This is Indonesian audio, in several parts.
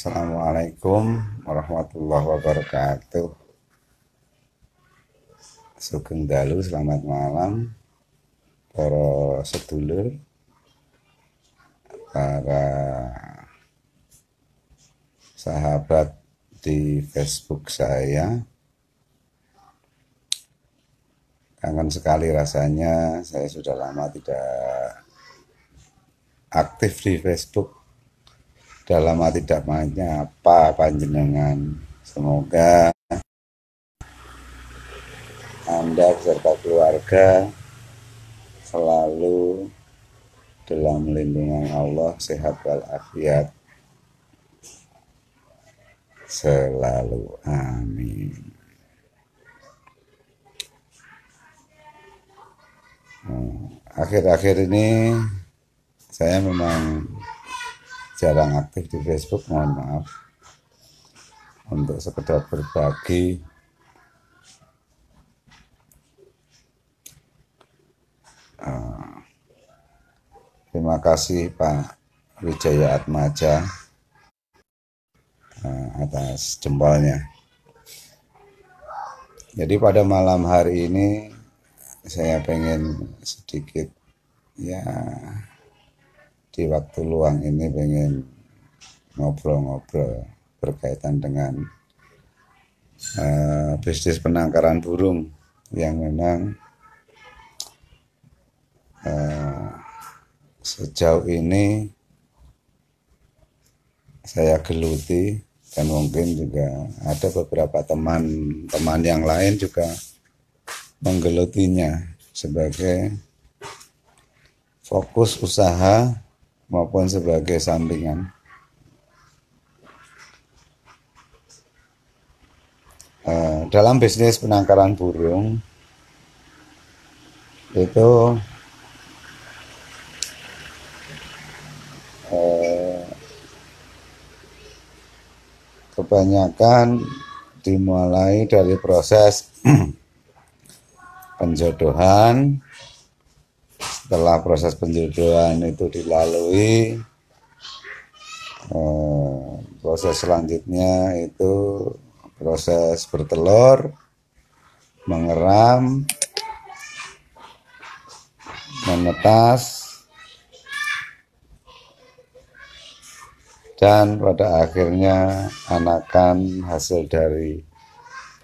Assalamualaikum warahmatullahi wabarakatuh. Sugeng dalu, selamat malam para sedulur, para sahabat di Facebook saya. Kangen sekali rasanya, saya sudah lama tidak aktif di Facebook. Sudah lama tidak menyapa panjenengan. Semoga Anda beserta keluarga selalu dalam lindungan Allah, sehat walafiat selalu, amin. Akhir-akhir ini saya memang jarang aktif di Facebook, mohon maaf, untuk sekedar berbagi terima kasih Pak Wijaya Atmaja atas jempolnya. Jadi pada malam hari ini saya pengen sedikit di waktu luang ini pengen ngobrol-ngobrol berkaitan dengan bisnis penangkaran burung yang memang sejauh ini saya geluti, dan mungkin juga ada beberapa teman-teman yang lain juga menggelutinya sebagai fokus usaha maupun sebagai sampingan. Dalam bisnis penangkaran burung itu kebanyakan dimulai dari proses penjodohan. Setelah proses penjodohan itu dilalui, proses selanjutnya itu proses bertelur, mengeram, menetas, dan pada akhirnya anakan hasil dari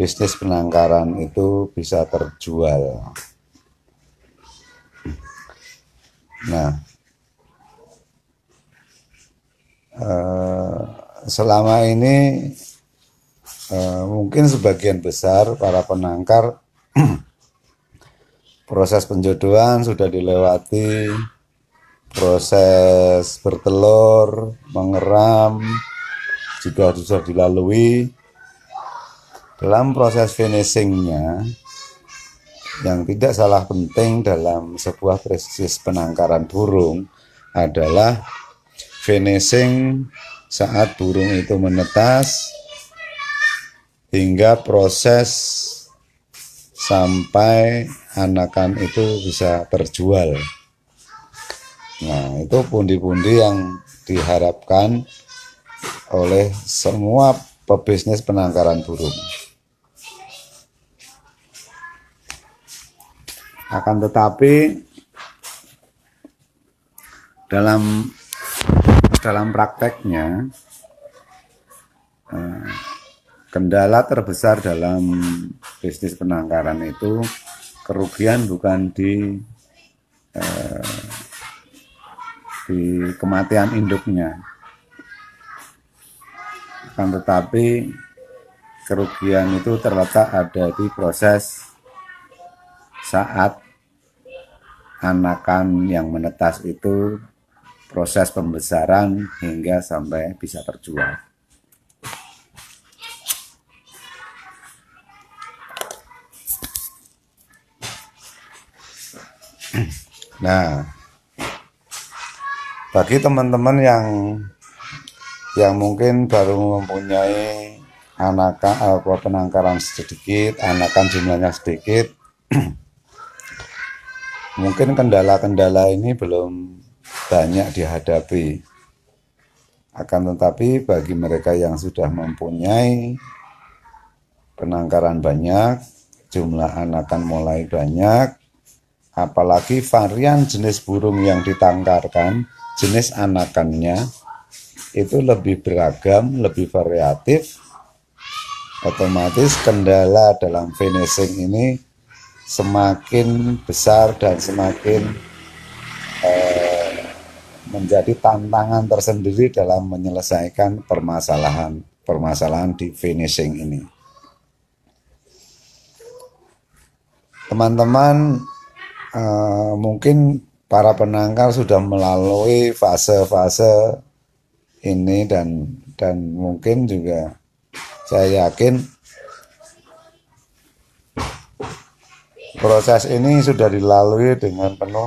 bisnis penangkaran itu bisa terjual. Nah, selama ini mungkin sebagian besar para penangkar proses penjodohan sudah dilewati, proses bertelur, mengeram juga sudah dilalui. Dalam proses finishingnya, yang tidak salah penting dalam sebuah bisnis penangkaran burung adalah finishing saat burung itu menetas hingga proses sampai anakan itu bisa terjual. Nah, itu pundi-pundi yang diharapkan oleh semua pebisnis penangkaran burung. Akan tetapi dalam prakteknya, kendala terbesar dalam bisnis penangkaran itu kerugian bukan di kematian induknya, akan tetapi kerugian itu terletak ada di proses saat anakan yang menetas itu proses pembesaran hingga sampai bisa terjual. Nah, bagi teman-teman yang mungkin baru mempunyai anakan penangkaran sedikit, anakan jumlahnya sedikit, mungkin kendala-kendala ini belum banyak dihadapi. Akan tetapi bagi mereka yang sudah mempunyai penangkaran banyak, jumlah anakan mulai banyak, apalagi varian jenis burung yang ditangkarkan, jenis anakannya itu lebih beragam, lebih variatif, otomatis kendala dalam finishing ini semakin besar dan semakin menjadi tantangan tersendiri dalam menyelesaikan permasalahan di finishing ini. Teman-teman mungkin para penangkar sudah melalui fase-fase ini dan mungkin juga saya yakin proses ini sudah dilalui dengan penuh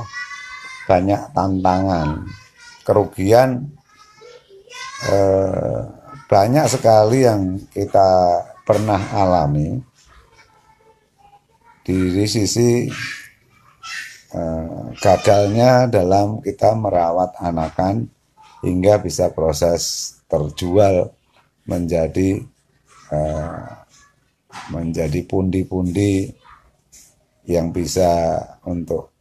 banyak tantangan, kerugian banyak sekali yang kita pernah alami di sisi gagalnya dalam kita merawat anakan hingga bisa proses terjual menjadi pundi-pundi yang bisa untuk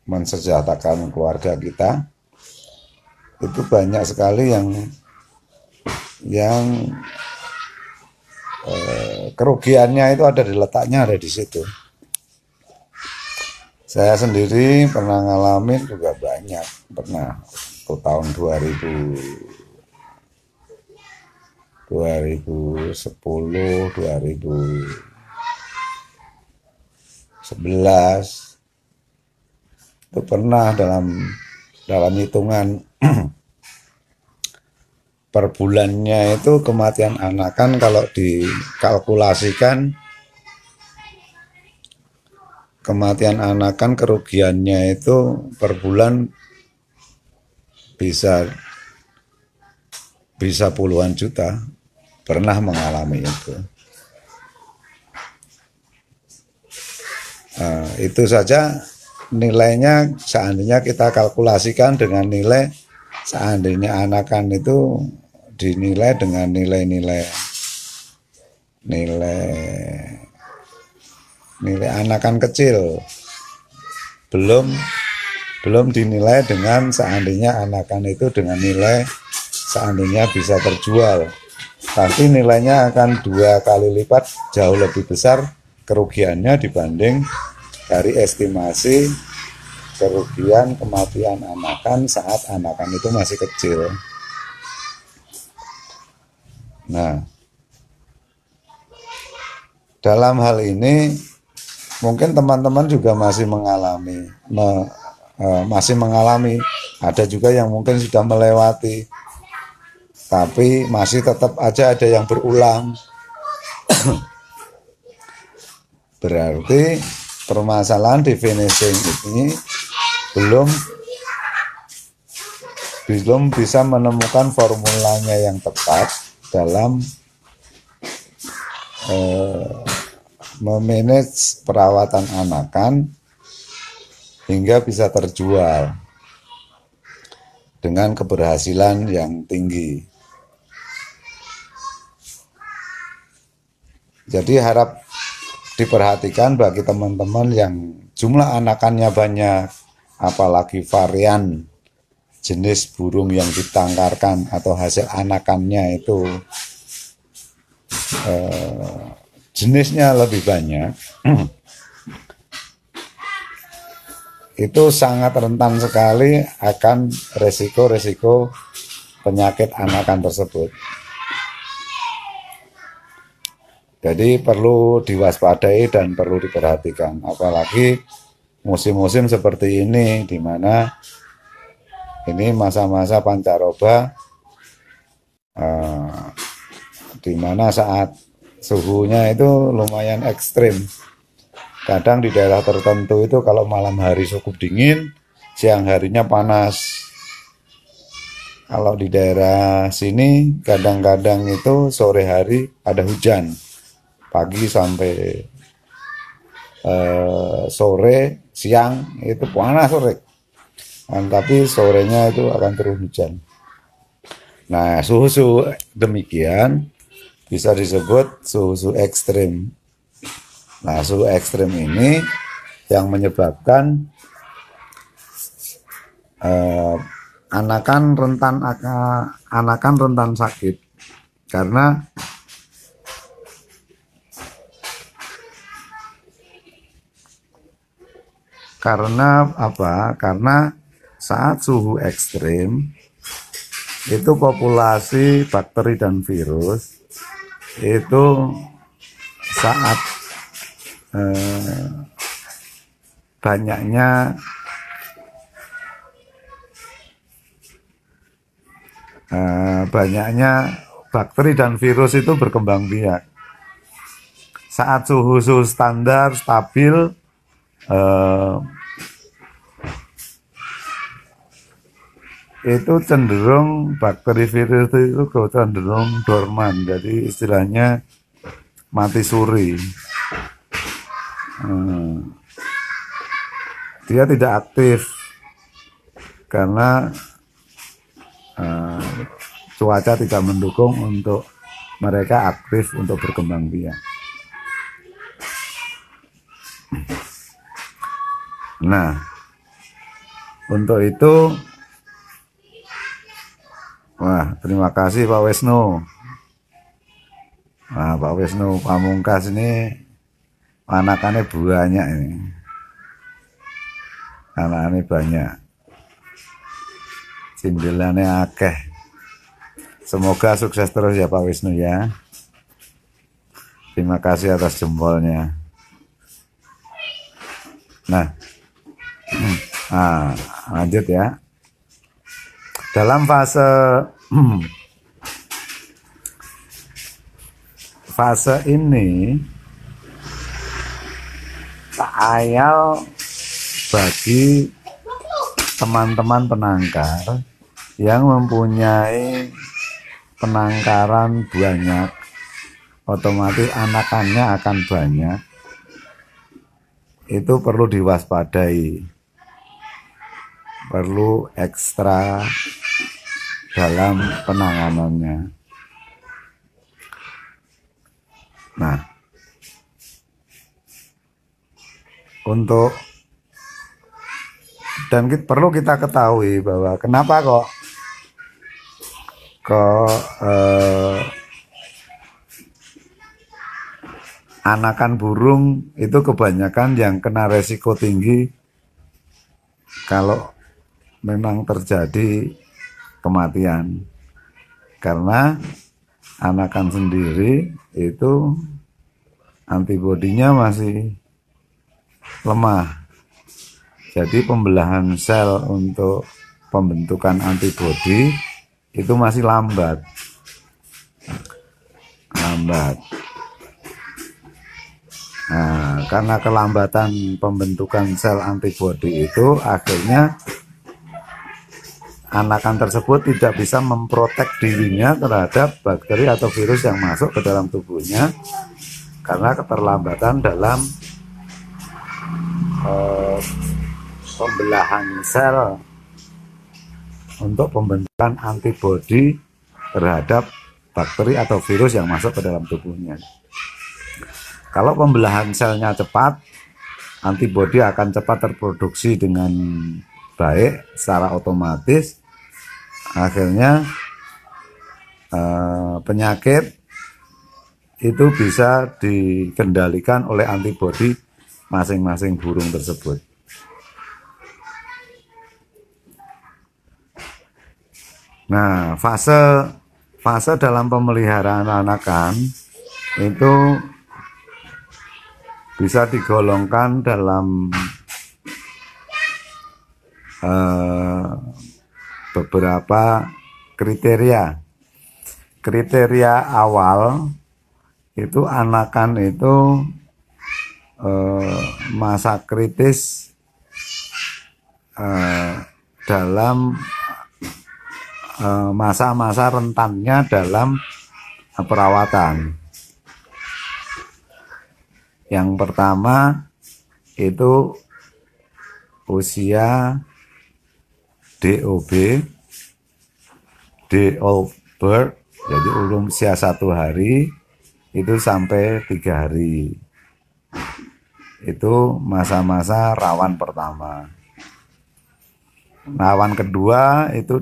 mensejahterakan keluarga kita. Itu banyak sekali yang kerugiannya itu ada di letaknya, ada di situ. Saya sendiri pernah ngalamin juga banyak, pernah tahun 2010, 2011 itu pernah dalam hitungan per bulannya itu kematian anakan kalau dikalkulasikan kematian anakan kerugiannya itu per bulan bisa puluhan juta, pernah mengalami itu. Itu saja nilainya seandainya kita kalkulasikan dengan nilai, seandainya anakan itu dinilai dengan nilai anakan kecil, belum dinilai dengan seandainya anakan itu dengan nilai seandainya bisa terjual, tapi nilainya akan 2 kali lipat jauh lebih besar kerugiannya dibanding dari estimasi kerugian kematian anakan saat anakan itu masih kecil. Nah, dalam hal ini mungkin teman-teman juga masih mengalami, ada juga yang mungkin sudah melewati, tapi masih tetap aja ada yang berulang. Berarti permasalahan di finishing ini belum bisa menemukan formulanya yang tepat dalam memanage perawatan anakan hingga bisa terjual dengan keberhasilan yang tinggi. Jadi harap diperhatikan bagi teman-teman yang jumlah anakannya banyak, apalagi varian jenis burung yang ditangkarkan atau hasil anakannya itu jenisnya lebih banyak, itu sangat rentan sekali akan resiko-resiko penyakit anakan tersebut. Jadi perlu diwaspadai dan perlu diperhatikan, apalagi musim-musim seperti ini, di mana ini masa-masa pancaroba, di mana saat suhunya itu lumayan ekstrim. Kadang di daerah tertentu itu kalau malam hari cukup dingin, siang harinya panas. Kalau di daerah sini kadang-kadang itu sore hari ada hujan, pagi sampai sore, siang itu panas sore, tapi sorenya itu akan turun hujan. Nah, suhu-suhu demikian bisa disebut suhu-suhu ekstrim. Nah, suhu ekstrim ini yang menyebabkan anakan rentan sakit karena apa? Karena saat suhu ekstrim itu populasi bakteri dan virus itu saat banyaknya bakteri dan virus itu berkembang biak. Saat suhu standar stabil, itu cenderung bakteri virus itu cenderung dorman, jadi istilahnya mati suri. Dia tidak aktif karena cuaca tidak mendukung untuk mereka aktif untuk berkembang biak. Nah, untuk itu, wah, terima kasih Pak Wisnu. Nah, Pak Wisnu Pamungkas ini anakannya banyak ini. Anak-anaknya banyak. Cindelannya akeh. Semoga sukses terus ya Pak Wisnu ya. Terima kasih atas jempolnya. Nah, lanjut ya. Dalam fase ini tak ayal bagi teman-teman penangkar yang mempunyai penangkaran banyak, otomatis anakannya akan banyak. Itu perlu diwaspadai, perlu ekstra dalam penanganannya. Nah, perlu kita ketahui bahwa kenapa kok anakan burung itu kebanyakan yang kena resiko tinggi kalau memang terjadi kematian, karena anakan sendiri itu antibodinya masih lemah, jadi pembelahan sel untuk pembentukan antibodi itu masih lambat. Nah, karena kelambatan pembentukan sel antibodi itu, akhirnya anakan tersebut tidak bisa memprotek dirinya terhadap bakteri atau virus yang masuk ke dalam tubuhnya karena keterlambatan dalam pembelahan sel untuk pembentukan antibodi terhadap bakteri atau virus yang masuk ke dalam tubuhnya. Kalau pembelahan selnya cepat, antibodi akan cepat terproduksi dengan baik secara otomatis. Akhirnya penyakit itu bisa dikendalikan oleh antibodi masing-masing burung tersebut. Nah, fase dalam pemeliharaan anakan itu bisa digolongkan dalam beberapa kriteria. Kriteria awal itu anakan itu masa kritis dalam masa-masa rentannya dalam perawatan. Yang pertama itu usia DOB, day old bird, jadi usia 1 hari itu sampai 3 hari. Itu masa-masa rawan pertama. Rawan kedua itu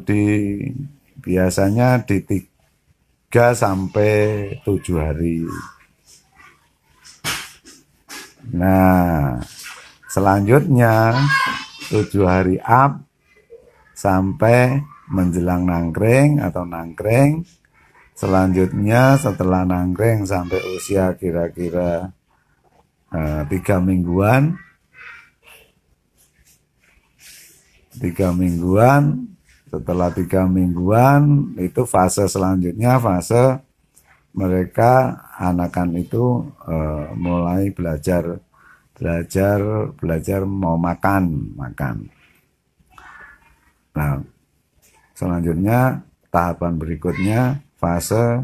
biasanya di 3 sampai 7 hari. Nah, selanjutnya 7 hari up sampai menjelang nangkring atau nangkring. Selanjutnya setelah nangkring sampai usia kira-kira 3 mingguan. 3 mingguan, setelah 3 mingguan itu fase selanjutnya, fase mereka anakan itu mulai belajar mau makan. Nah, selanjutnya tahapan berikutnya fase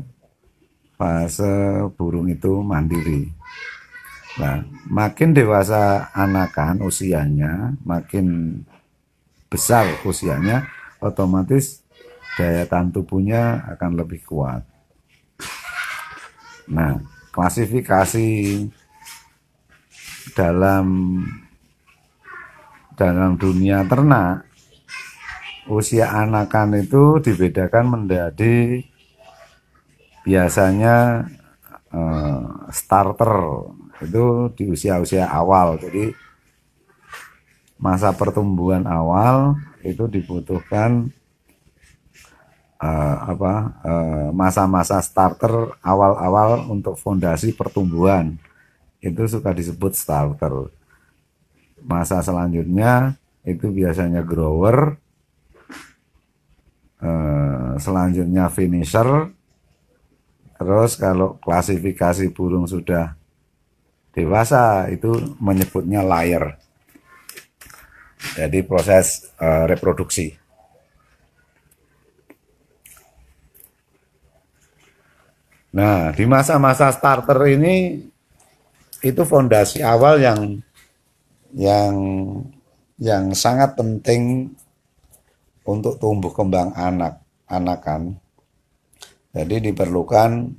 burung itu mandiri. Nah, makin dewasa anakan usianya, makin besar usianya, otomatis daya tahan tubuhnya akan lebih kuat. Nah, klasifikasi dalam dunia ternak, usia anakan itu dibedakan menjadi biasanya starter itu di usia-usia awal. Jadi masa pertumbuhan awal itu dibutuhkan masa-masa starter awal-awal untuk fondasi pertumbuhan, itu suka disebut starter. Masa selanjutnya itu biasanya grower, selanjutnya finisher, terus kalau klasifikasi burung sudah dewasa itu menyebutnya layer. Jadi proses reproduksi. Nah, di masa-masa starter ini itu fondasi awal yang sangat penting untuk tumbuh kembang anakan. Jadi diperlukan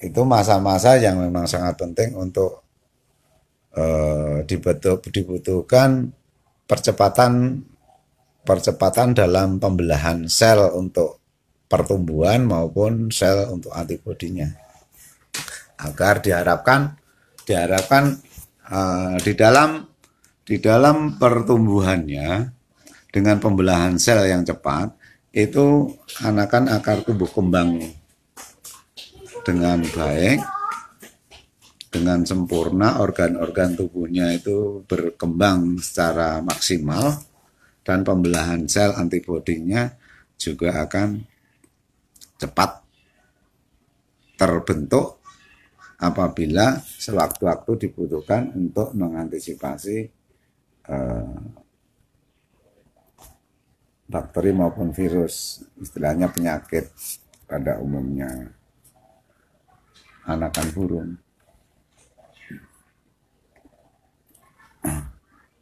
itu masa-masa yang memang sangat penting untuk dibutuhkan percepatan dalam pembelahan sel untuk pertumbuhan maupun sel untuk antibodinya, agar diharapkan di dalam pertumbuhannya dengan pembelahan sel yang cepat itu anakan akan tumbuh kembang dengan baik, dengan sempurna, organ-organ tubuhnya itu berkembang secara maksimal, dan pembelahan sel antibodinya juga akan cepat terbentuk apabila sewaktu-waktu dibutuhkan untuk mengantisipasi bakteri maupun virus, istilahnya penyakit pada umumnya anakan burung.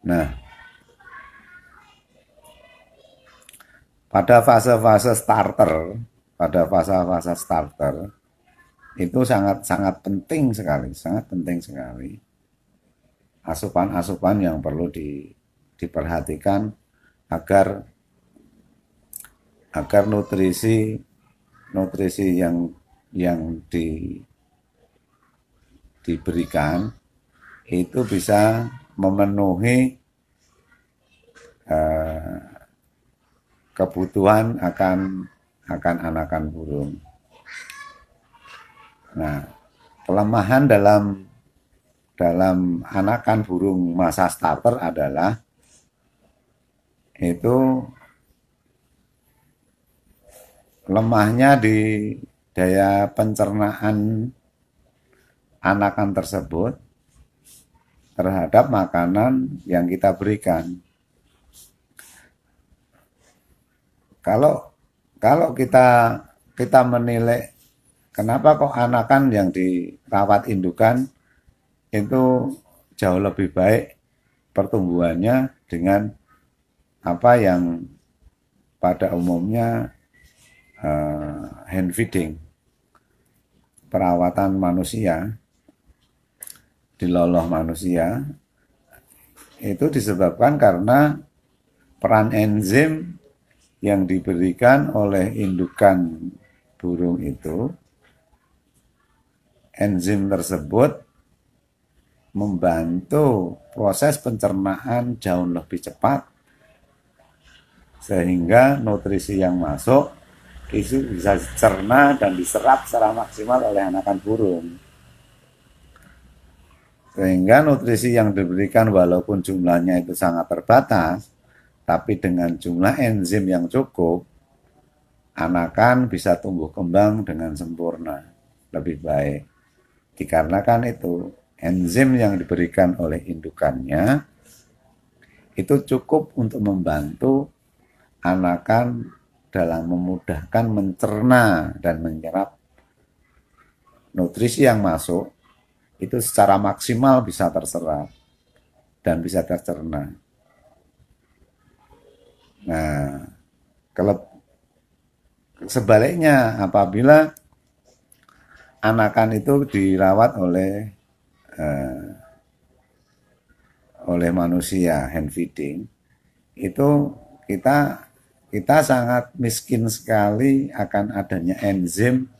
Nah, pada fase-fase starter, itu sangat penting sekali asupan-asupan yang perlu diperhatikan agar nutrisi yang diberikan itu bisa memenuhi kebutuhan akan anakan burung. Nah, kelemahan dalam anakan burung masa starter adalah itu lemahnya di daya pencernaan anakan tersebut terhadap makanan yang kita berikan. Kalau kita menilai kenapa kok anakan yang dirawat indukan itu jauh lebih baik pertumbuhannya dengan apa yang pada umumnya hand feeding, perawatan manusia, diloloh manusia, itu disebabkan karena peran enzim yang diberikan oleh indukan burung itu. Enzim tersebut membantu proses pencernaan jauh lebih cepat, sehingga nutrisi yang masuk itu bisa dicerna dan diserap secara maksimal oleh anakan burung. Sehingga nutrisi yang diberikan walaupun jumlahnya itu sangat terbatas, tapi dengan jumlah enzim yang cukup, anakan bisa tumbuh kembang dengan sempurna, lebih baik. Dikarenakan itu, enzim yang diberikan oleh indukannya itu cukup untuk membantu anakan dalam memudahkan mencerna dan menyerap nutrisi yang masuk, itu secara maksimal bisa terserap dan bisa tercerna. Nah, kalau sebaliknya apabila anakan itu dirawat oleh manusia, hand feeding, itu kita sangat miskin sekali akan adanya enzim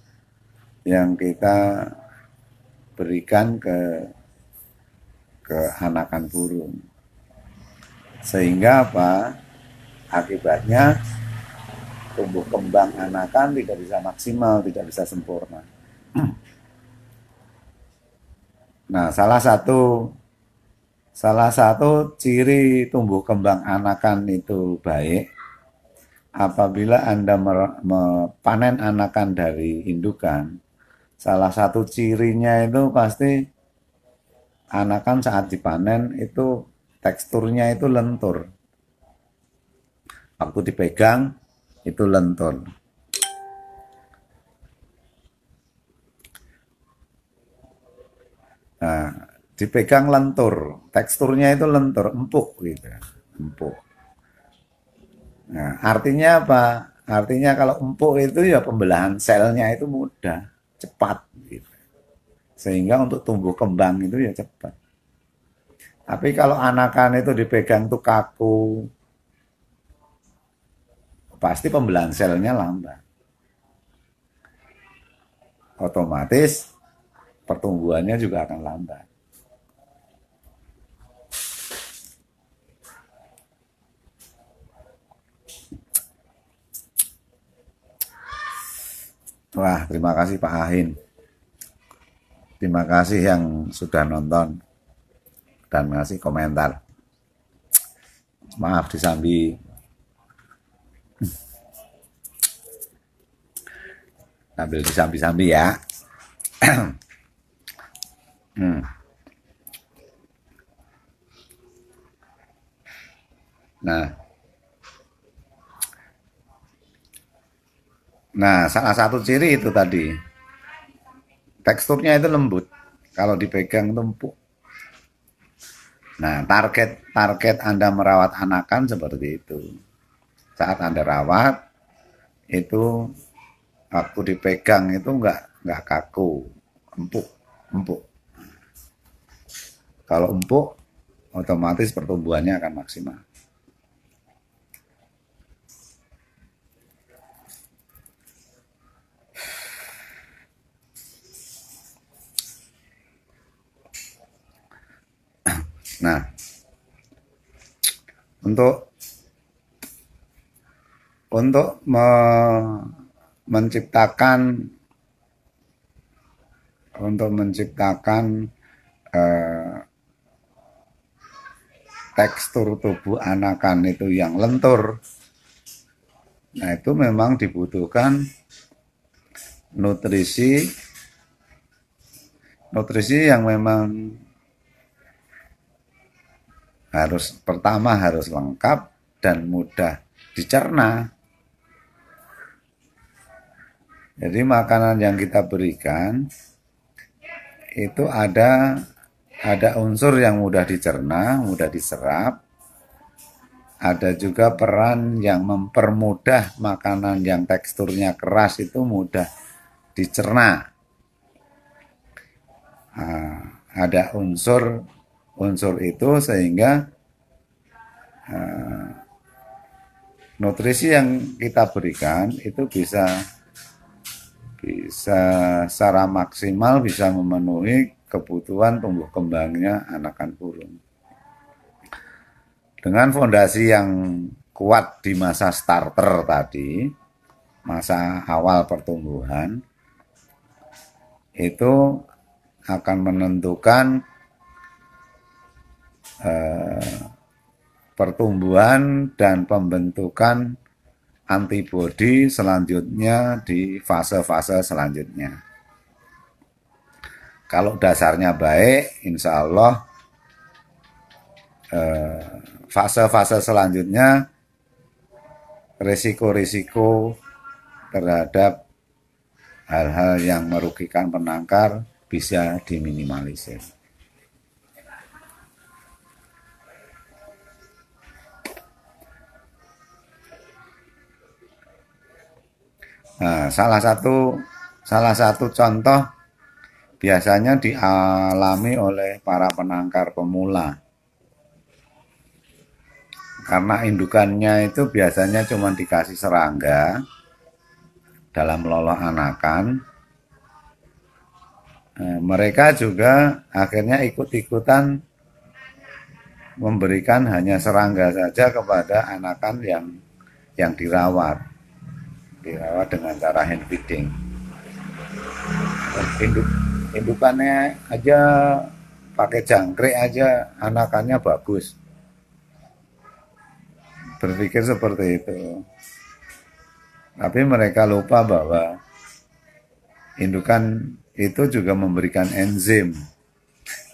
yang kita berikan ke anakan burung. Sehingga apa? Akibatnya tumbuh kembang anakan tidak bisa maksimal, tidak bisa sempurna. Nah, salah satu ciri tumbuh kembang anakan itu baik apabila Anda panen anakan dari indukan. Salah satu cirinya itu pasti anakan saat dipanen itu teksturnya itu lentur. Waktu dipegang itu lentur. Nah, dipegang lentur, teksturnya itu lentur, empuk gitu, empuk. Nah, artinya apa? Artinya kalau empuk itu ya pembelahan selnya itu mudah, cepat gitu. Sehingga untuk tumbuh kembang itu ya cepat. Tapi kalau anakan itu dipegang tuh kaku, pasti pembelahan selnya lambat. Otomatis pertumbuhannya juga akan lambat. Wah, terima kasih Pak Ahin. Terima kasih yang sudah nonton dan ngasih komentar. Maaf disambi. Sambil disambi-sambi ya. Nah, salah satu ciri itu tadi. Teksturnya itu lembut. Kalau dipegang itu empuk. Nah, target Anda merawat anakan seperti itu. Saat Anda rawat, itu waktu dipegang itu enggak kaku, empuk. Kalau empuk, otomatis pertumbuhannya akan maksimal. Nah, untuk menciptakan tekstur tubuh anakan itu yang lentur, nah itu memang dibutuhkan nutrisi yang memang pertama harus lengkap dan mudah dicerna. Jadi makanan yang kita berikan itu ada unsur yang mudah dicerna, mudah diserap, ada juga peran yang mempermudah makanan yang teksturnya keras itu mudah dicerna. Ada unsur itu sehingga nutrisi yang kita berikan itu bisa secara maksimal bisa memenuhi kebutuhan tumbuh kembangnya anakan burung. Dengan fondasi yang kuat di masa starter tadi, masa awal pertumbuhan, itu akan menentukan pertumbuhan dan pembentukan antibodi selanjutnya di fase-fase selanjutnya. Kalau dasarnya baik, insya Allah fase-fase selanjutnya risiko-risiko terhadap hal-hal yang merugikan penangkar bisa diminimalisir. Nah, salah satu contoh biasanya dialami oleh para penangkar pemula. Karena indukannya itu biasanya cuma dikasih serangga dalam loloh anakan. Mereka juga akhirnya ikut-ikutan memberikan hanya serangga saja kepada anakan yang dirawat dengan cara hand feeding. Indukannya aja pakai jangkrik aja anakannya bagus. Berpikir seperti itu. Tapi mereka lupa bahwa indukan itu juga memberikan enzim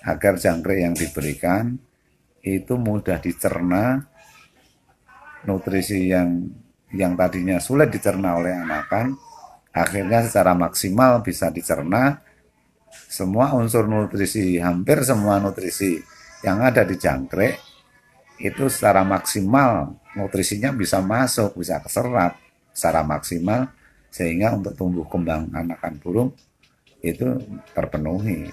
agar jangkrik yang diberikan itu mudah dicerna, nutrisi yang tadinya sulit dicerna oleh anakan, akhirnya secara maksimal bisa dicerna. Semua unsur nutrisi, hampir semua nutrisi yang ada di jangkrik, itu secara maksimal nutrisinya bisa masuk, bisa keserap secara maksimal, sehingga untuk tumbuh kembang anakan burung itu terpenuhi.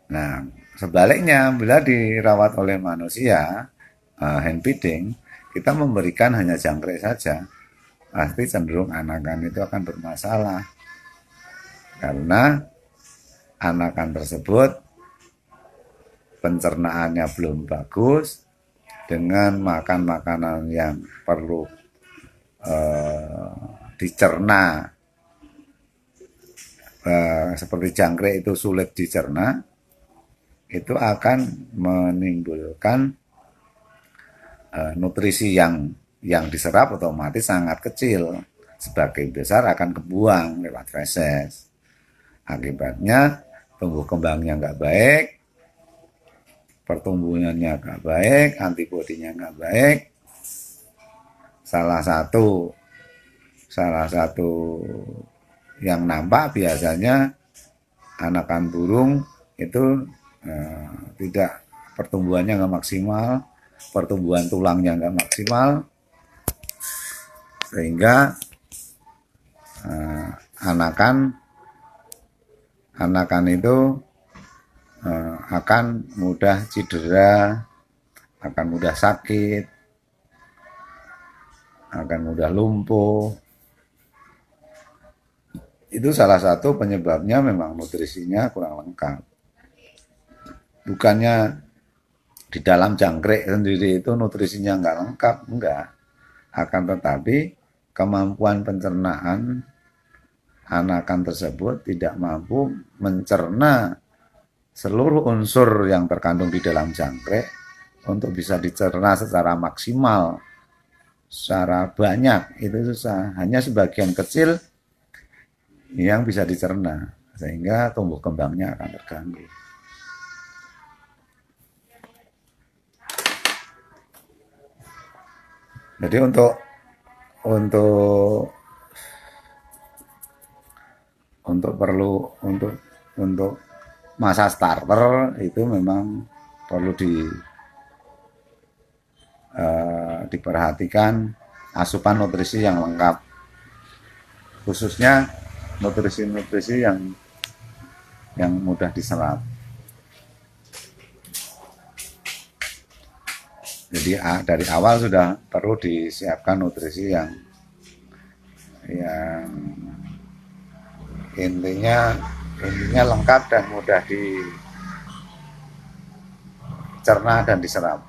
Nah, sebaliknya, bila dirawat oleh manusia, hand feeding, kita memberikan hanya jangkrik saja, pasti cenderung anakan itu akan bermasalah. Karena anakan tersebut pencernaannya belum bagus, dengan makan makanan yang perlu dicerna, seperti jangkrik itu sulit dicerna, itu akan menimbulkan nutrisi yang diserap otomatis sangat kecil, sebagian besar akan kebuang lewat feses. Akibatnya tumbuh kembangnya nggak baik, pertumbuhannya nggak baik, antibodinya nggak baik. Salah satu yang nampak biasanya anakan burung itu tidak, pertumbuhannya nggak maksimal, pertumbuhan tulangnya nggak maksimal, sehingga anakan itu akan mudah cedera, akan mudah sakit, akan mudah lumpuh. Itu salah satu penyebabnya memang nutrisinya kurang lengkap. Bukannya di dalam jangkrik sendiri itu nutrisinya nggak lengkap, enggak. Akan tetapi kemampuan pencernaan anakan tersebut tidak mampu mencerna seluruh unsur yang terkandung di dalam jangkrik untuk bisa dicerna secara maksimal, secara banyak, itu susah. Hanya sebagian kecil yang bisa dicerna, sehingga tumbuh kembangnya akan terganggu. Jadi untuk masa starter itu memang perlu diperhatikan asupan nutrisi yang lengkap, khususnya nutrisi-nutrisi yang mudah diserap. Jadi dari awal sudah perlu disiapkan nutrisi yang intinya lengkap dan mudah dicerna dan diserap.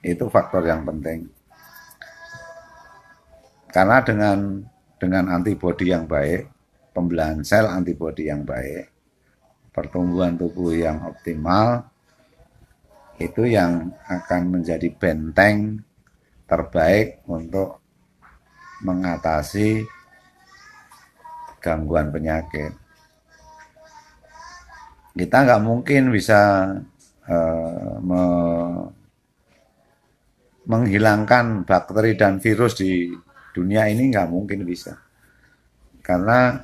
Itu faktor yang penting. Karena dengan antibodi yang baik, pembelahan sel antibodi yang baik, pertumbuhan tubuh yang optimal, itu yang akan menjadi benteng terbaik untuk mengatasi gangguan penyakit. Kita nggak mungkin bisa menghilangkan bakteri dan virus di dunia ini, nggak mungkin bisa. Karena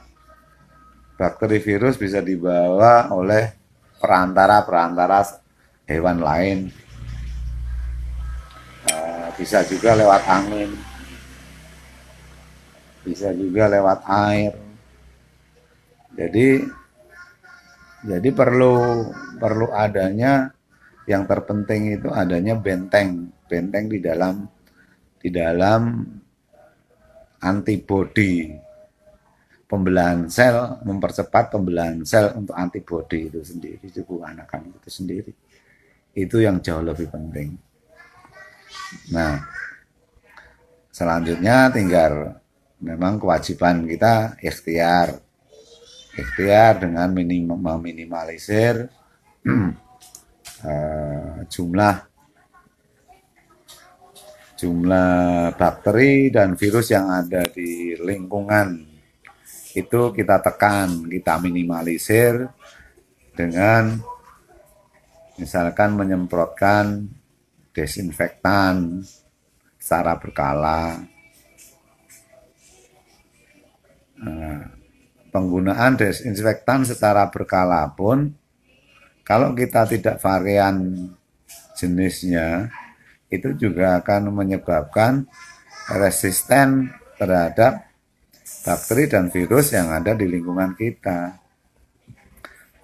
bakteri virus bisa dibawa oleh perantara hewan lain, bisa juga lewat angin, bisa juga lewat air. Jadi perlu adanya, yang terpenting itu adanya benteng di dalam antibodi, pembelahan sel, mempercepat pembelahan sel untuk antibodi itu sendiri, tubuh anakan itu sendiri. Itu yang jauh lebih penting. Nah, selanjutnya tinggal memang kewajiban kita ikhtiar dengan meminimalisir jumlah bakteri dan virus yang ada di lingkungan. Itu kita tekan, kita minimalisir dengan misalkan menyemprotkan desinfektan secara berkala. Penggunaan desinfektan secara berkala pun, kalau kita tidak varian jenisnya, itu juga akan menyebabkan resisten terhadap bakteri dan virus yang ada di lingkungan kita.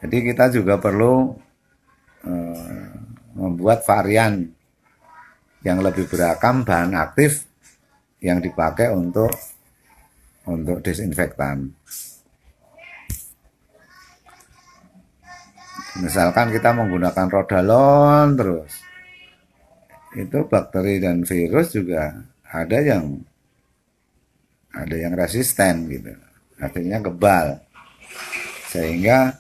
Jadi kita juga perlu membuat varian yang lebih beragam bahan aktif yang dipakai untuk desinfektan. Misalkan kita menggunakan Rodalon terus, itu bakteri dan virus juga ada yang resisten gitu, artinya kebal, sehingga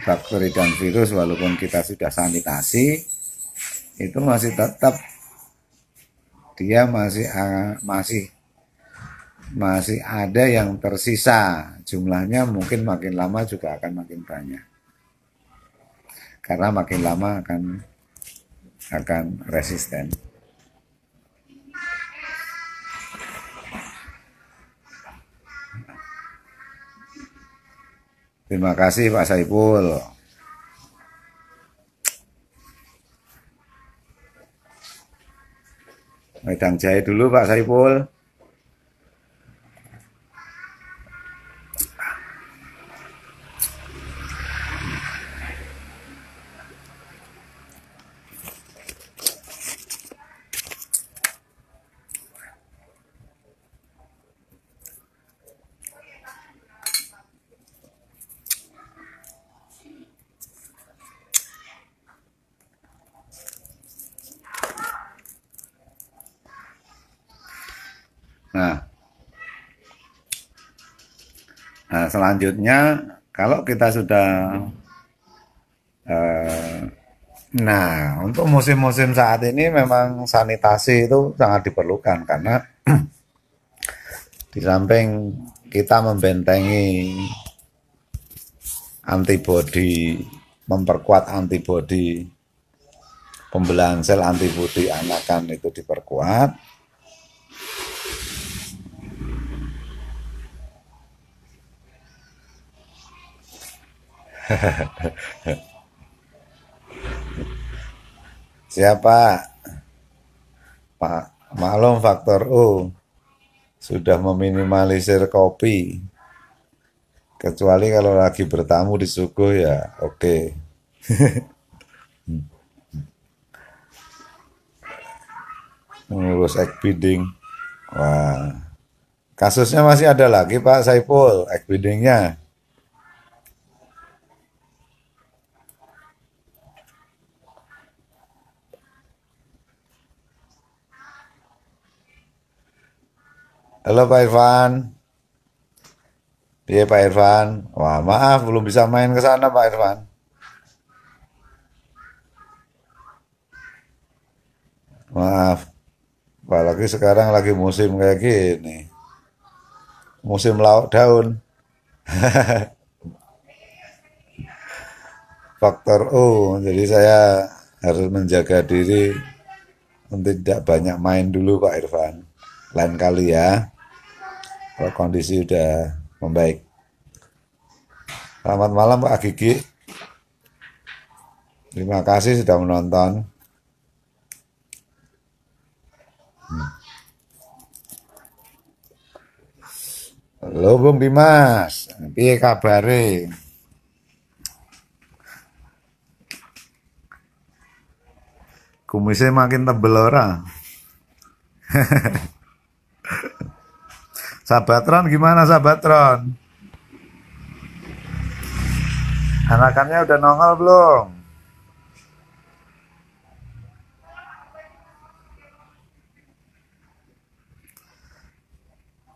bakteri dan virus walaupun kita sudah sanitasi, itu masih tetap dia masih ada yang tersisa, jumlahnya mungkin makin lama juga akan makin banyak, karena makin lama akan resisten. Terima kasih Pak Saiful. Wedang jahe dulu Pak Saiful. Nah, selanjutnya kalau kita sudah untuk musim-musim saat ini memang sanitasi itu sangat diperlukan, karena di samping kita membentengi antibodi, memperkuat antibodi, pembelahan sel antibodi anakan itu diperkuat, Siapa? Pak, maklum faktor U sudah meminimalisir kopi. Kecuali kalau lagi bertamu disuguh ya oke. Ngurus ek bidding. Wah, kasusnya masih ada lagi Pak Saipul, ek biddingnya. Halo Pak Irfan. Iya Pak Irfan. Wah, maaf belum bisa main ke sana Pak Irfan. Maaf. Apalagi sekarang lagi musim kayak gini. Musim lauk daun. Faktor U. Jadi saya harus menjaga diri untuk tidak banyak main dulu Pak Irfan. Lain kali ya. Kalau kondisi udah membaik. Selamat malam Pak Gigi. Terima kasih sudah menonton. Halo Bung Dimas, piye kabare? Kumisnya makin tebel ora? Sahabatron gimana Sahabatron? Anakannya udah nongol belum?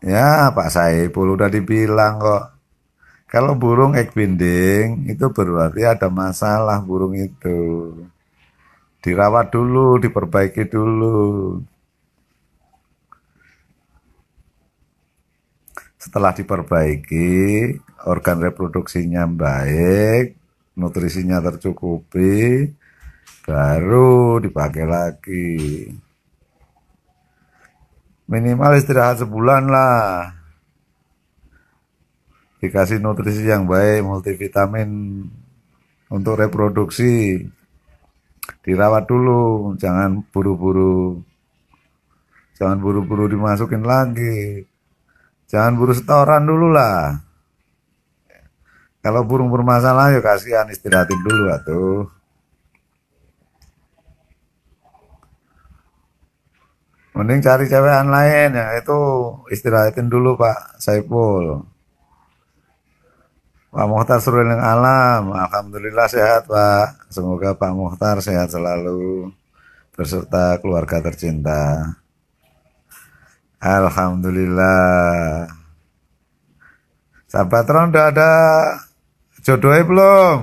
Ya Pak Saipul udah dibilang kok. Kalau burung egg binding itu berarti ada masalah burung itu. Dirawat dulu, diperbaiki dulu. Setelah diperbaiki, organ reproduksinya baik, nutrisinya tercukupi, baru dipakai lagi. Minimal istirahat sebulan lah. Dikasih nutrisi yang baik, multivitamin untuk reproduksi. Dirawat dulu, jangan buru-buru dimasukin lagi. Jangan buru setoran dulu lah. Kalau burung bermasalah ya kasihan, istirahatin dulu atuh. Mending cari cewekan lain ya, itu istirahatin dulu Pak Saipul. Pak Muhtar Suruleng Alam, alhamdulillah sehat Pak. Semoga Pak Muhtar sehat selalu beserta keluarga tercinta. Alhamdulillah. Sahabat Ron udah ada jodohnya belum?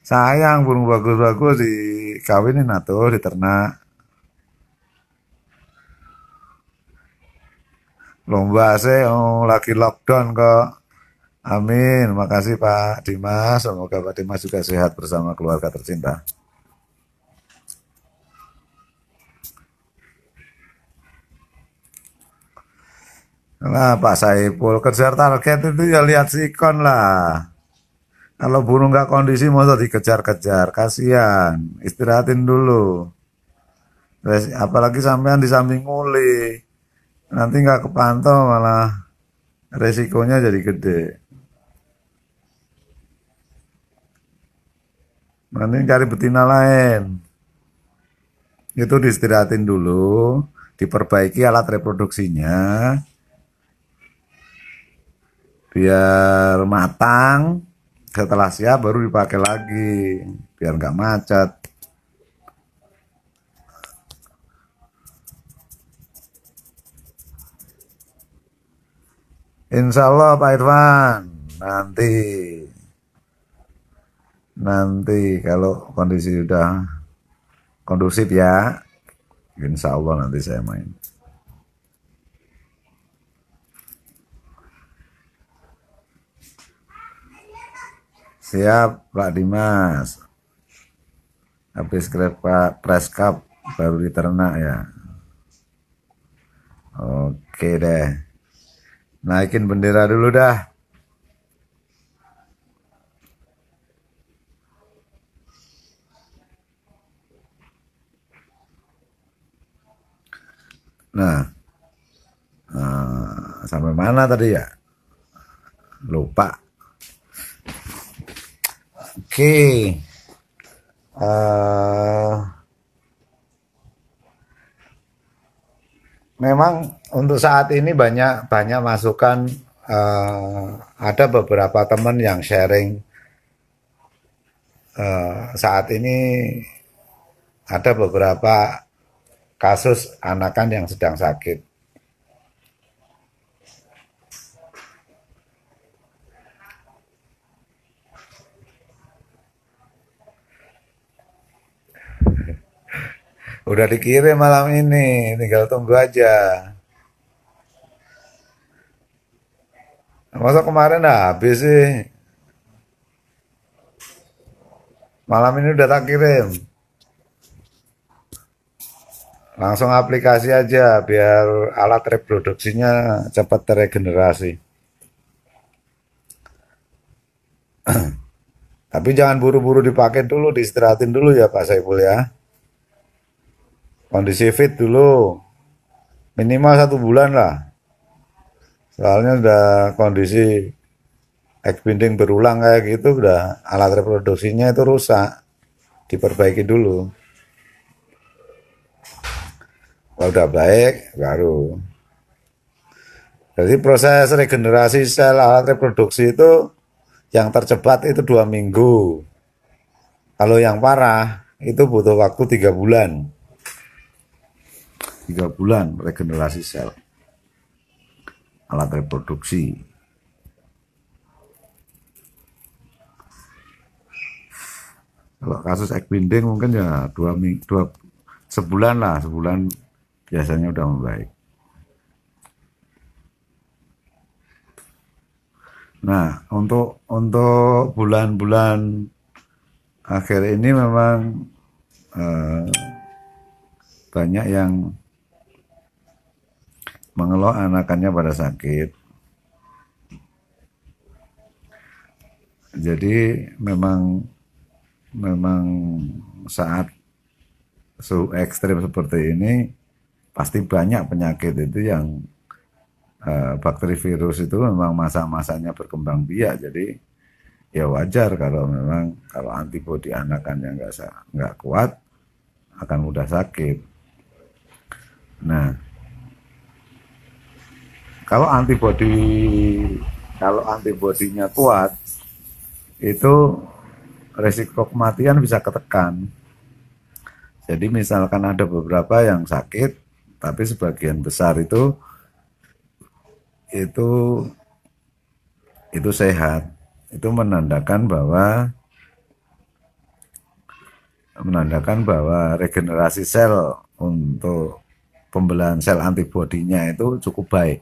Sayang burung bagus-bagus dikawinin atau diternak. Lomba sih lagi lockdown kok. Amin. Makasih Pak Dimas. Semoga Pak Dimas juga sehat bersama keluarga tercinta. Nah Pak Saipul kejar target itu ya lihat sikon lah. Kalau burung nggak kondisi masa dikejar-kejar, kasihan. Istirahatin dulu. Apalagi sampean di samping nguli. Nanti nggak kepantau malah resikonya jadi gede. Mending cari betina lain. Itu diistirahatin dulu, diperbaiki alat reproduksinya, biar matang. Setelah siap baru dipakai lagi, biar nggak macet. Insya Allah Pak Irfan, nanti kalau kondisi udah kondusif ya, insya Allah nanti saya main. Siap Pak Dimas. Habis press cup baru diternak ya. Oke deh. Naikin bendera dulu dah. Nah, sampai mana tadi ya? Lupa. Oke. Memang untuk saat ini banyak masukan. Ada beberapa teman yang sharing. Saat ini ada beberapa kasus anakan yang sedang sakit. Udah dikirim malam ini, tinggal tunggu aja. Masa kemarin habis sih? Malam ini udah tak kirim. Langsung aplikasi aja biar alat reproduksinya cepat terregenerasi. Tapi jangan buru-buru dipakai dulu, diistirahatin dulu ya Pak Saiful ya. Kondisi fit dulu, minimal 1 bulan lah. Soalnya udah kondisi egg binding berulang kayak gitu, udah alat reproduksinya itu rusak, diperbaiki dulu. Kalau udah baik, baru. Jadi proses regenerasi sel alat reproduksi itu yang tercepat itu 2 minggu. Kalau yang parah itu butuh waktu 3 bulan. 3 bulan regenerasi sel alat reproduksi. Kalau kasus egg binding mungkin ya 2 sebulan lah, sebulan biasanya udah membaik. Nah, untuk bulan-bulan akhir ini memang banyak yang mengeluh anakannya pada sakit. Jadi memang saat suhu ekstrim seperti ini pasti banyak penyakit itu yang bakteri virus itu memang masa-masanya berkembang biak. Jadi ya wajar kalau memang kalau antibodi anakannya nggak kuat akan mudah sakit. Nah, kalau antibodinya kuat, itu resiko kematian bisa ketekan. Jadi misalkan ada beberapa yang sakit, tapi sebagian besar itu sehat. Itu menandakan bahwa regenerasi sel untuk pembelahan sel antibodinya itu cukup baik.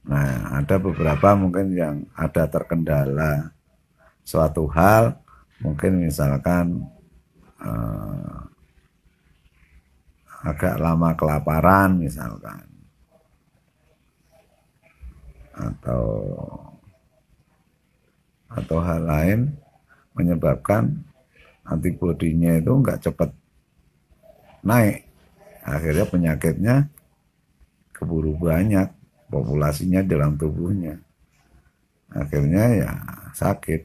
Nah, ada beberapa mungkin yang ada terkendala suatu hal, mungkin misalkan agak lama kelaparan misalkan, atau hal lain menyebabkan antibodinya itu nggak cepat naik, akhirnya penyakitnya keburu banyak populasinya dalam tubuhnya, akhirnya ya sakit.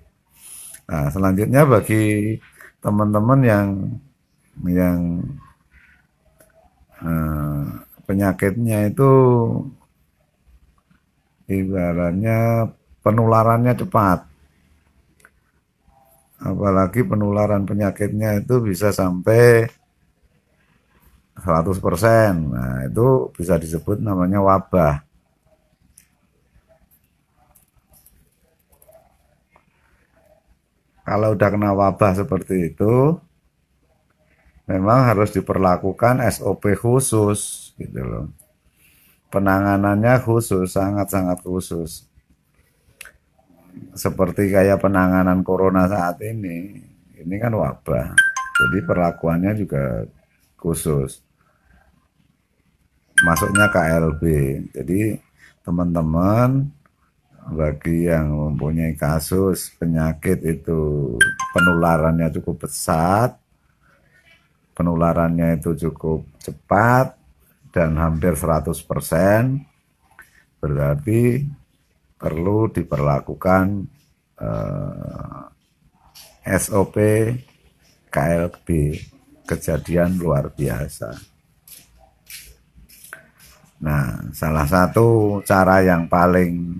Nah, selanjutnya bagi teman-teman yang penyakitnya itu ibaratnya penularannya cepat, apalagi penularan penyakitnya itu bisa sampai 100%. Nah, itu bisa disebut namanya wabah. Kalau udah kena wabah seperti itu, memang harus diperlakukan SOP khusus gitu loh. Penanganannya khusus, sangat-sangat khusus. Seperti kayak penanganan corona saat ini kan wabah. Jadi perlakuannya juga khusus. Masuknya KLB. Jadi teman-teman, bagi yang mempunyai kasus penyakit itu penularannya cukup pesat, penularannya itu cukup cepat dan hampir 100%, berarti perlu diperlakukan SOP KLB, kejadian luar biasa. Nah, salah satu cara yang paling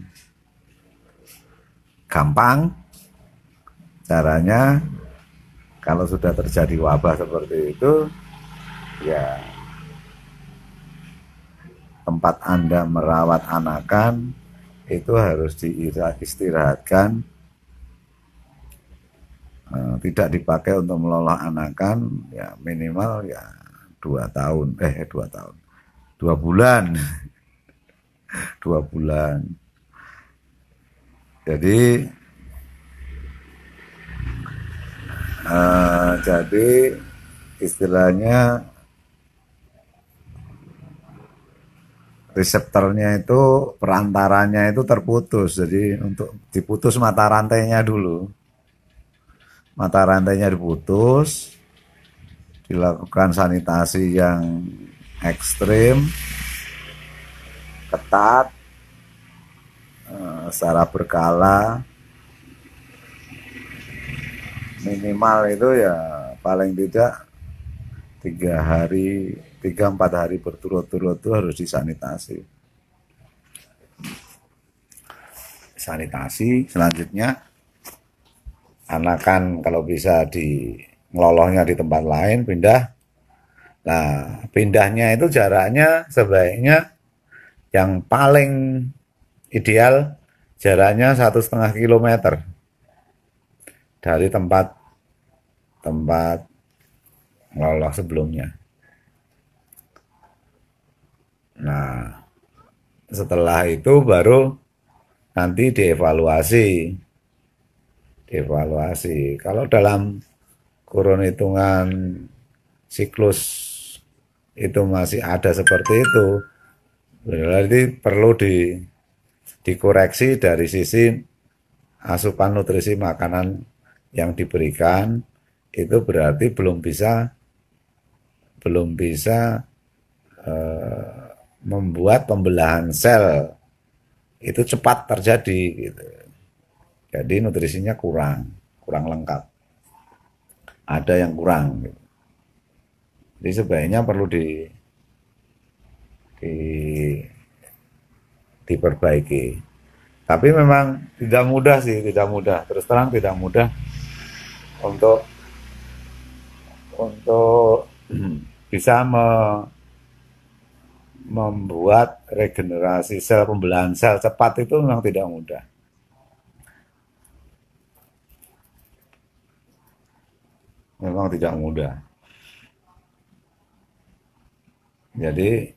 gampang caranya kalau sudah terjadi wabah seperti itu, ya tempat Anda merawat anakan itu harus diistirahatkan, tidak dipakai untuk meloloh anakan, ya minimal ya 2 bulan 2 bulan. Jadi istilahnya reseptornya itu, perantaranya itu terputus. Jadi untuk diputus mata rantainya dulu, mata rantainya diputus, dilakukan sanitasi yang ekstrim, ketat, secara berkala, minimal itu ya paling tidak 3-4 hari berturut-turut itu harus disanitasi. Selanjutnya anakan kalau bisa ngelolohnya di tempat lain, pindah. Nah, pindahnya itu jaraknya sebaiknya yang paling ideal jaraknya 1,5 kilometer dari tempat ngeloloh sebelumnya. Nah, setelah itu baru nanti dievaluasi. Kalau dalam kurun hitungan siklus itu masih ada seperti itu, berarti perlu dikoreksi dari sisi asupan nutrisi makanan yang diberikan, itu berarti belum bisa membuat pembelahan sel itu cepat terjadi gitu. Jadi nutrisinya kurang lengkap, ada yang kurang gitu. Jadi sebaiknya perlu diperbaiki. Tapi memang tidak mudah, terus terang tidak mudah untuk bisa membuat regenerasi sel, pembelahan sel cepat itu memang tidak mudah. Memang tidak mudah. Jadi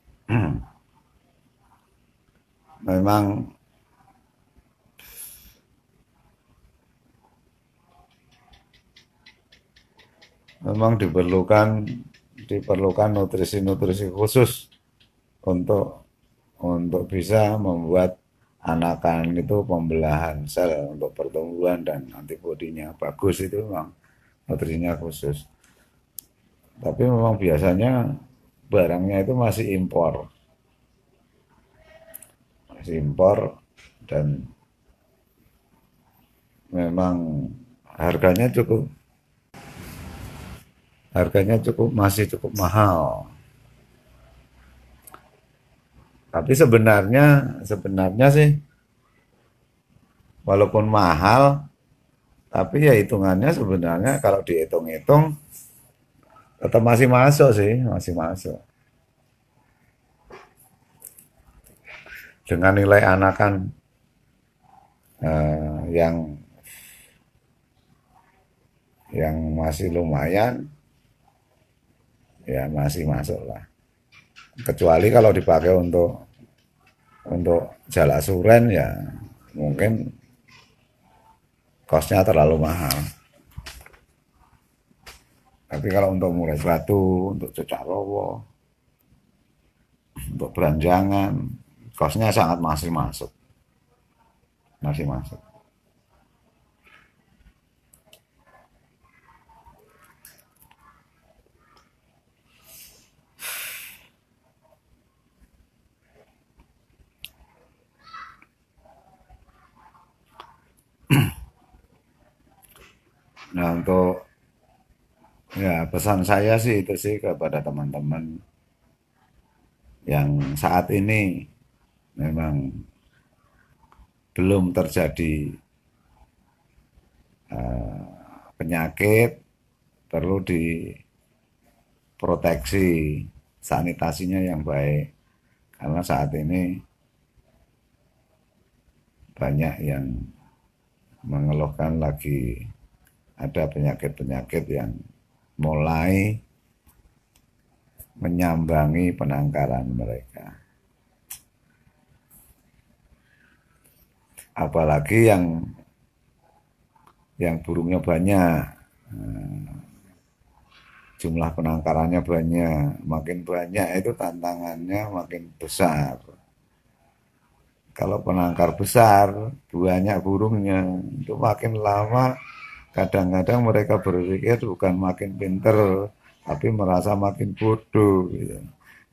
memang diperlukan nutrisi khusus untuk bisa membuat anakan itu pembelahan sel untuk pertumbuhan dan antibodinya bagus, itu memang nutrisinya khusus. Tapi memang biasanya barangnya itu masih impor dan memang masih cukup mahal. Tapi sebenarnya sih walaupun mahal, tapi ya hitungannya sebenarnya kalau dihitung-hitung tetap masih masuk sih, dengan nilai anakan yang masih lumayan, ya masih masuk lah. Kecuali kalau dipakai untuk jalasuren, ya mungkin kosnya terlalu mahal. Tapi kalau untuk murai batu, untuk cocak rowo, untuk beranjangan, Kosnya sangat masih masuk. Masih masuk. Nah, untuk ya pesan saya sih itu sih kepada teman-teman yang saat ini memang belum terjadi penyakit, perlu diproteksi, sanitasinya yang baik. Karena saat ini banyak yang mengeluhkan lagi ada penyakit-penyakit yang mulai menyambangi penangkaran mereka. Apalagi yang burungnya banyak, jumlah penangkarannya banyak, makin banyak itu tantangannya makin besar. Kalau penangkar besar, banyak burungnya, itu makin lama kadang-kadang mereka berpikir bukan makin pinter, tapi merasa makin bodoh. Gitu.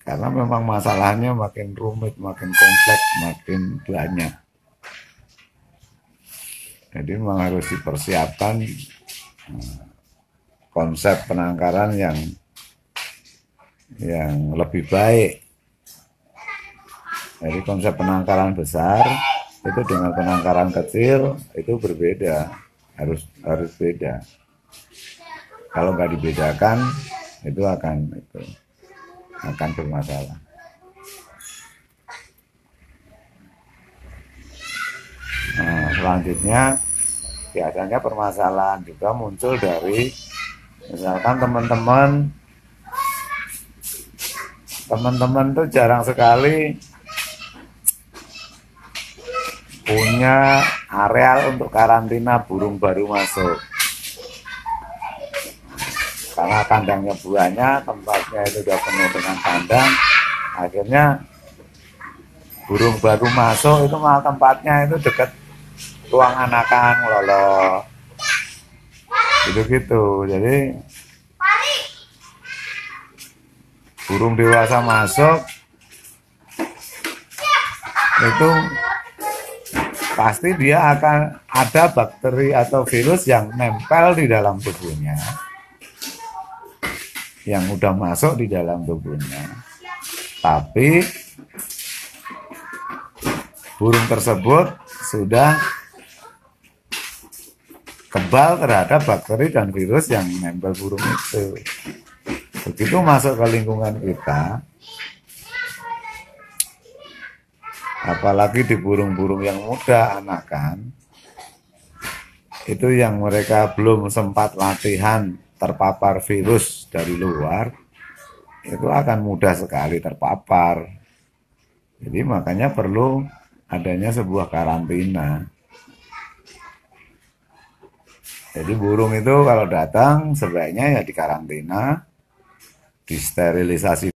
Karena memang masalahnya makin rumit, makin kompleks, makin banyak. Jadi memang harus dipersiapkan konsep penangkaran yang lebih baik. Jadi konsep penangkaran besar itu dengan penangkaran kecil itu berbeda, harus beda. Kalau nggak dibedakan itu akan bermasalah. Nah, selanjutnya biasanya permasalahan juga muncul dari misalkan teman-teman tuh jarang sekali punya areal untuk karantina burung baru masuk. Karena kandangnya banyak, tempatnya itu udah penuh dengan kandang, akhirnya burung baru masuk itu malah tempatnya itu dekat ruang anakan, lolo. Gitu-gitu. Jadi burung dewasa masuk itu pasti dia akan ada bakteri atau virus yang nempel di dalam tubuhnya, yang udah masuk di dalam tubuhnya. Tapi burung tersebut sudah kebal terhadap bakteri dan virus yang nempel burung itu. Begitu masuk ke lingkungan kita, apalagi di burung-burung yang muda anakan, itu yang mereka belum sempat latihan terpapar virus dari luar, itu akan mudah sekali terpapar. Jadi makanya perlu adanya sebuah karantina. Jadi burung itu kalau datang sebaiknya ya dikarantina, disterilisasi